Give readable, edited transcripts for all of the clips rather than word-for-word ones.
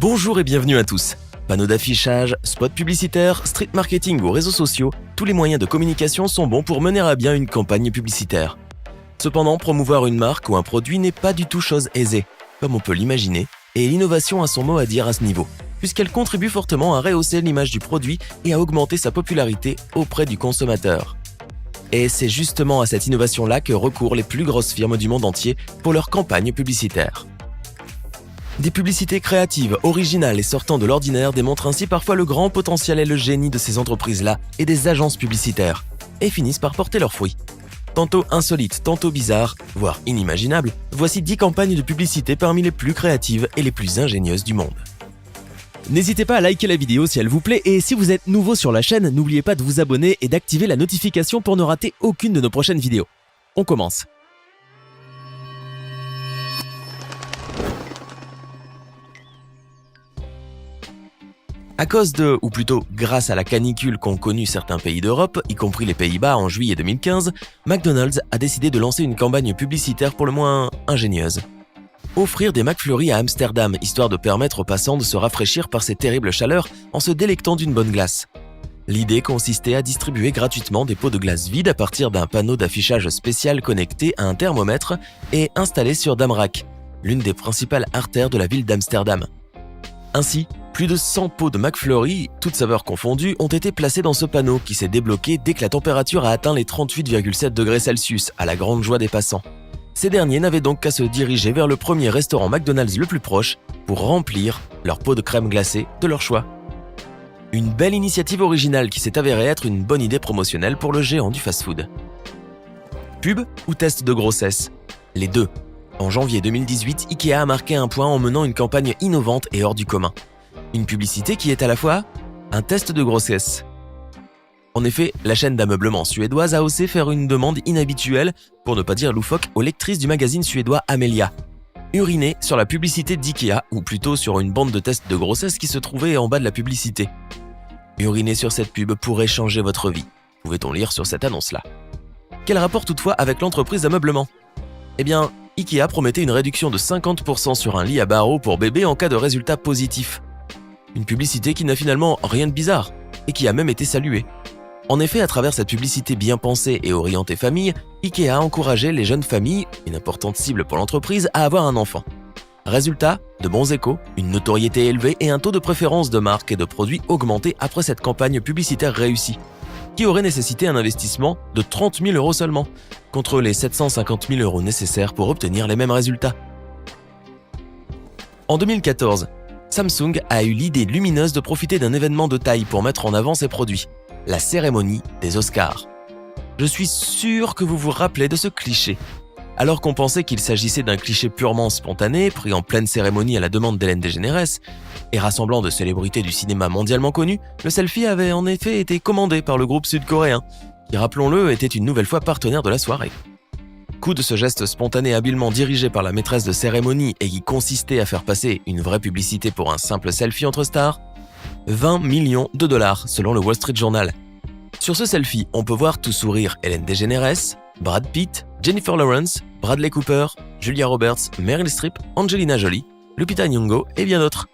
Bonjour et bienvenue à tous. Panneaux d'affichage, spots publicitaires, street marketing ou réseaux sociaux, tous les moyens de communication sont bons pour mener à bien une campagne publicitaire. Cependant, promouvoir une marque ou un produit n'est pas du tout chose aisée, comme on peut l'imaginer, et l'innovation a son mot à dire à ce niveau, puisqu'elle contribue fortement à rehausser l'image du produit et à augmenter sa popularité auprès du consommateur. Et c'est justement à cette innovation-là que recourent les plus grosses firmes du monde entier pour leurs campagnes publicitaires. Des publicités créatives, originales et sortant de l'ordinaire démontrent ainsi parfois le grand potentiel et le génie de ces entreprises-là et des agences publicitaires, et finissent par porter leurs fruits. Tantôt insolites, tantôt bizarres, voire inimaginables, voici 10 campagnes de publicité parmi les plus créatives et les plus ingénieuses du monde. N'hésitez pas à liker la vidéo si elle vous plaît, et si vous êtes nouveau sur la chaîne, n'oubliez pas de vous abonner et d'activer la notification pour ne rater aucune de nos prochaines vidéos. On commence. À cause de, ou plutôt grâce à la canicule qu'ont connue certains pays d'Europe, y compris les Pays-Bas en juillet 2015, McDonald's a décidé de lancer une campagne publicitaire pour le moins ingénieuse. Offrir des McFlurry à Amsterdam, histoire de permettre aux passants de se rafraîchir par ces terribles chaleurs en se délectant d'une bonne glace. L'idée consistait à distribuer gratuitement des pots de glace vides à partir d'un panneau d'affichage spécial connecté à un thermomètre et installé sur Damrak, l'une des principales artères de la ville d'Amsterdam. Ainsi, plus de 100 pots de McFlurry, toutes saveurs confondues, ont été placés dans ce panneau qui s'est débloqué dès que la température a atteint les 38,7 degrés Celsius, à la grande joie des passants. Ces derniers n'avaient donc qu'à se diriger vers le premier restaurant McDonald's le plus proche pour remplir leur pot de crème glacée de leur choix. Une belle initiative originale qui s'est avérée être une bonne idée promotionnelle pour le géant du fast-food. Pub ou test de grossesse ? Les deux. En janvier 2018, Ikea a marqué un point en menant une campagne innovante et hors du commun. Une publicité qui est à la fois un test de grossesse. En effet, la chaîne d'ameublement suédoise a osé faire une demande inhabituelle, pour ne pas dire loufoque, aux lectrices du magazine suédois Amelia. Uriner sur la publicité d'Ikea, ou plutôt sur une bande de test de grossesse qui se trouvait en bas de la publicité. Uriner sur cette pub pourrait changer votre vie, pouvait-on lire sur cette annonce-là. Quel rapport toutefois avec l'entreprise d'ameublement ? Eh bien, Ikea promettait une réduction de 50% sur un lit à barreaux pour bébé en cas de résultat positif. Une publicité qui n'a finalement rien de bizarre, et qui a même été saluée. En effet, à travers cette publicité bien pensée et orientée famille, Ikea a encouragé les jeunes familles, une importante cible pour l'entreprise, à avoir un enfant. Résultat, de bons échos, une notoriété élevée et un taux de préférence de marques et de produits augmenté après cette campagne publicitaire réussie, qui aurait nécessité un investissement de 30 000 € seulement, contre les 750 000 € nécessaires pour obtenir les mêmes résultats. En 2014, Samsung a eu l'idée lumineuse de profiter d'un événement de taille pour mettre en avant ses produits, la cérémonie des Oscars. Je suis sûr que vous vous rappelez de ce cliché. Alors qu'on pensait qu'il s'agissait d'un cliché purement spontané, pris en pleine cérémonie à la demande d'Hélène DeGeneres, et rassemblant de célébrités du cinéma mondialement connues, le selfie avait en effet été commandé par le groupe sud-coréen, qui, rappelons-le, était une nouvelle fois partenaire de la soirée. Coup de ce geste spontané habilement dirigé par la maîtresse de cérémonie et qui consistait à faire passer une vraie publicité pour un simple selfie entre stars, 20 millions de dollars selon le Wall Street Journal. Sur ce selfie, on peut voir tout sourire Hélène DeGeneres, Brad Pitt, Jennifer Lawrence, Bradley Cooper, Julia Roberts, Meryl Streep, Angelina Jolie, Lupita Nyong'o et bien d'autres.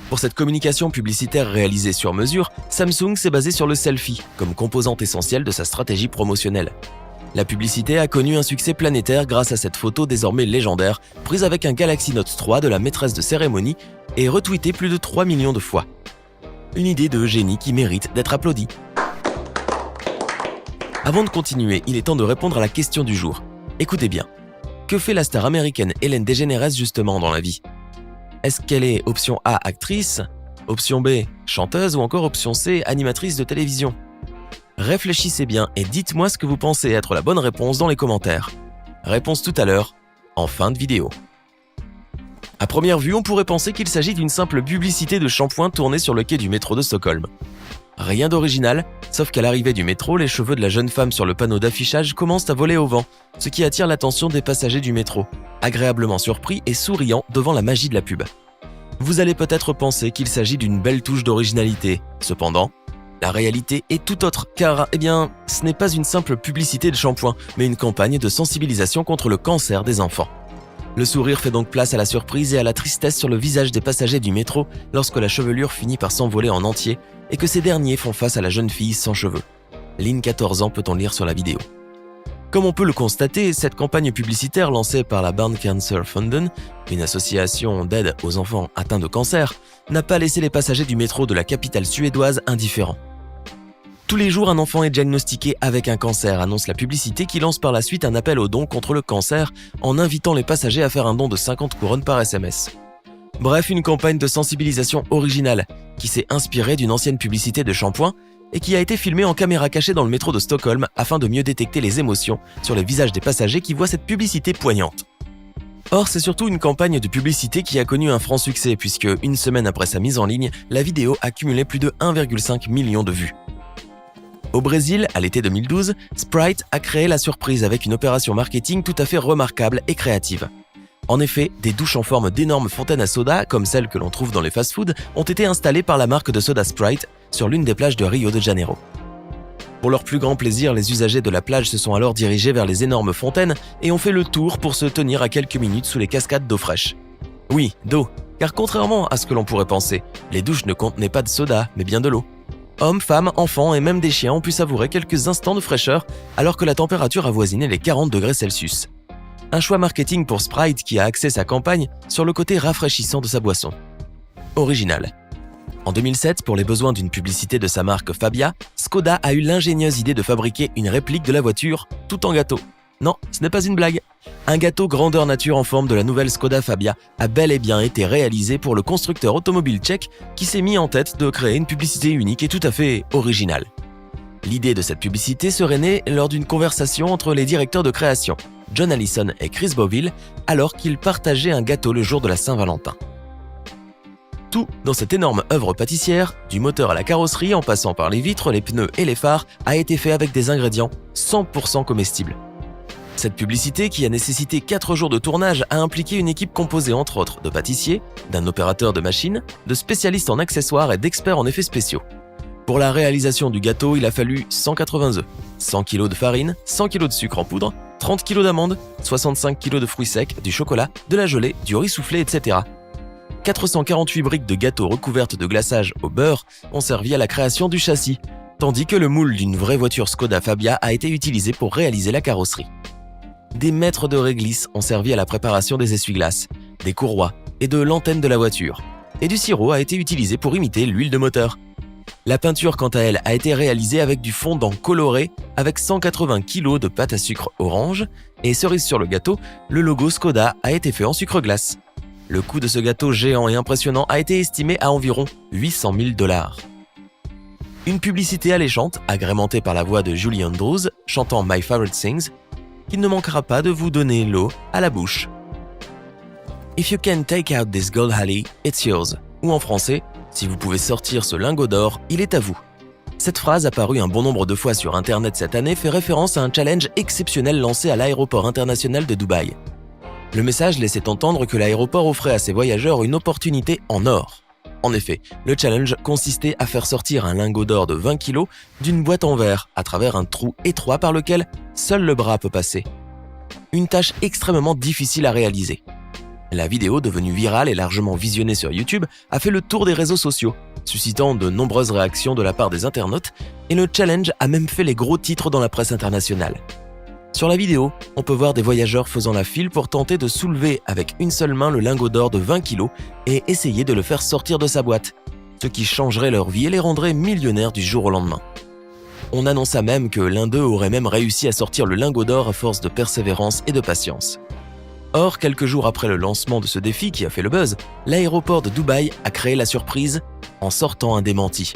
Pour cette communication publicitaire réalisée sur mesure, Samsung s'est basé sur le selfie comme composante essentielle de sa stratégie promotionnelle. La publicité a connu un succès planétaire grâce à cette photo désormais légendaire, prise avec un Galaxy Note 3 de la maîtresse de cérémonie et retweetée plus de 3 millions de fois. Une idée de génie qui mérite d'être applaudie. Avant de continuer, il est temps de répondre à la question du jour. Écoutez bien, que fait la star américaine Hélène DeGeneres justement dans la vie ? Est-ce qu'elle est option A, actrice, option B, chanteuse ou encore option C, animatrice de télévision ? Réfléchissez bien et dites-moi ce que vous pensez être la bonne réponse dans les commentaires. Réponse tout à l'heure, en fin de vidéo. À première vue, on pourrait penser qu'il s'agit d'une simple publicité de shampoing tournée sur le quai du métro de Stockholm. Rien d'original, sauf qu'à l'arrivée du métro, les cheveux de la jeune femme sur le panneau d'affichage commencent à voler au vent, ce qui attire l'attention des passagers du métro, agréablement surpris et souriants devant la magie de la pub. Vous allez peut-être penser qu'il s'agit d'une belle touche d'originalité. Cependant, la réalité est tout autre, car, ce n'est pas une simple publicité de shampoing, mais une campagne de sensibilisation contre le cancer des enfants. Le sourire fait donc place à la surprise et à la tristesse sur le visage des passagers du métro lorsque la chevelure finit par s'envoler en entier et que ces derniers font face à la jeune fille sans cheveux. Lynn, 14 ans, peut-on lire sur la vidéo. Comme on peut le constater, cette campagne publicitaire lancée par la Barn Cancer Fonden, une association d'aide aux enfants atteints de cancer, n'a pas laissé les passagers du métro de la capitale suédoise indifférents. Tous les jours, un enfant est diagnostiqué avec un cancer, annonce la publicité qui lance par la suite un appel au don contre le cancer en invitant les passagers à faire un don de 50 couronnes par SMS. Bref, une campagne de sensibilisation originale qui s'est inspirée d'une ancienne publicité de shampoing et qui a été filmée en caméra cachée dans le métro de Stockholm afin de mieux détecter les émotions sur les visages des passagers qui voient cette publicité poignante. Or, c'est surtout une campagne de publicité qui a connu un franc succès puisque, une semaine après sa mise en ligne, la vidéo a cumulé plus de 1,5 million de vues. Au Brésil, à l'été 2012, Sprite a créé la surprise avec une opération marketing tout à fait remarquable et créative. En effet, des douches en forme d'énormes fontaines à soda, comme celles que l'on trouve dans les fast-foods, ont été installées par la marque de soda Sprite sur l'une des plages de Rio de Janeiro. Pour leur plus grand plaisir, les usagers de la plage se sont alors dirigés vers les énormes fontaines et ont fait le tour pour se tenir à quelques minutes sous les cascades d'eau fraîche. Oui, d'eau, car contrairement à ce que l'on pourrait penser, les douches ne contenaient pas de soda, mais bien de l'eau. Hommes, femmes, enfants et même des chiens ont pu savourer quelques instants de fraîcheur alors que la température avoisinait les 40 degrés Celsius. Un choix marketing pour Sprite qui a axé sa campagne sur le côté rafraîchissant de sa boisson. Original. En 2007, pour les besoins d'une publicité de sa marque Fabia, Skoda a eu l'ingénieuse idée de fabriquer une réplique de la voiture tout en gâteau. Non, ce n'est pas une blague. Un gâteau grandeur nature en forme de la nouvelle Skoda Fabia a bel et bien été réalisé pour le constructeur automobile tchèque qui s'est mis en tête de créer une publicité unique et tout à fait originale. L'idée de cette publicité serait née lors d'une conversation entre les directeurs de création, John Allison et Chris Boville, alors qu'ils partageaient un gâteau le jour de la Saint-Valentin. Tout dans cette énorme œuvre pâtissière, du moteur à la carrosserie en passant par les vitres, les pneus et les phares, a été fait avec des ingrédients 100% comestibles. Cette publicité, qui a nécessité 4 jours de tournage, a impliqué une équipe composée entre autres de pâtissiers, d'un opérateur de machine, de spécialistes en accessoires et d'experts en effets spéciaux. Pour la réalisation du gâteau, il a fallu 180 œufs, 100 kg de farine, 100 kg de sucre en poudre, 30 kg d'amandes, 65 kg de fruits secs, du chocolat, de la gelée, du riz soufflé, etc. 448 briques de gâteau recouvertes de glaçage au beurre ont servi à la création du châssis, tandis que le moule d'une vraie voiture Skoda Fabia a été utilisé pour réaliser la carrosserie. Des mètres de réglisse ont servi à la préparation des essuie-glaces, des courroies et de l'antenne de la voiture, et du sirop a été utilisé pour imiter l'huile de moteur. La peinture, quant à elle, a été réalisée avec du fondant coloré avec 180 kg de pâte à sucre orange et cerise sur le gâteau, le logo Skoda a été fait en sucre glace. Le coût de ce gâteau géant et impressionnant a été estimé à environ 800 000 $. Une publicité alléchante, agrémentée par la voix de Julie Andrews, chantant My Favorite Things, qui ne manquera pas de vous donner l'eau à la bouche. If you can take out this gold Hallie, it's yours. Ou en français, si vous pouvez sortir ce lingot d'or, il est à vous. Cette phrase, apparue un bon nombre de fois sur Internet cette année, fait référence à un challenge exceptionnel lancé à l'aéroport international de Dubaï. Le message laissait entendre que l'aéroport offrait à ses voyageurs une opportunité en or. En effet, le challenge consistait à faire sortir un lingot d'or de 20 kg d'une boîte en verre à travers un trou étroit par lequel seul le bras peut passer. Une tâche extrêmement difficile à réaliser. La vidéo, devenue virale et largement visionnée sur YouTube, a fait le tour des réseaux sociaux, suscitant de nombreuses réactions de la part des internautes, et le challenge a même fait les gros titres dans la presse internationale. Sur la vidéo, on peut voir des voyageurs faisant la file pour tenter de soulever avec une seule main le lingot d'or de 20 kg et essayer de le faire sortir de sa boîte, ce qui changerait leur vie et les rendrait millionnaires du jour au lendemain. On annonça même que l'un d'eux aurait même réussi à sortir le lingot d'or à force de persévérance et de patience. Or, quelques jours après le lancement de ce défi qui a fait le buzz, l'aéroport de Dubaï a créé la surprise en sortant un démenti.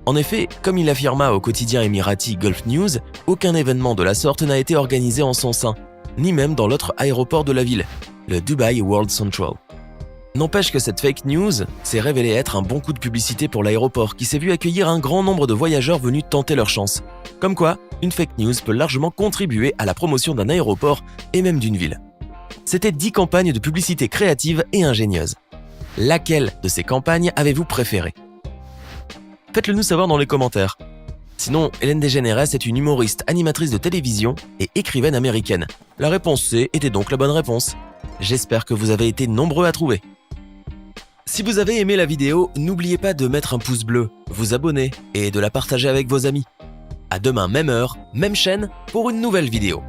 En effet, comme il affirma au quotidien émirati Gulf News, aucun événement de la sorte n'a été organisé en son sein, ni même dans l'autre aéroport de la ville, le Dubai World Central. N'empêche que cette fake news s'est révélée être un bon coup de publicité pour l'aéroport qui s'est vu accueillir un grand nombre de voyageurs venus tenter leur chance. Comme quoi, une fake news peut largement contribuer à la promotion d'un aéroport et même d'une ville. C'était 10 campagnes de publicité créatives et ingénieuses. Laquelle de ces campagnes avez-vous préférée ? Faites-le nous savoir dans les commentaires. Sinon, Ellen DeGeneres est une humoriste, animatrice de télévision et écrivaine américaine. La réponse C était donc la bonne réponse. J'espère que vous avez été nombreux à trouver. Si vous avez aimé la vidéo, n'oubliez pas de mettre un pouce bleu, vous abonner et de la partager avec vos amis. À demain, même heure, même chaîne, pour une nouvelle vidéo.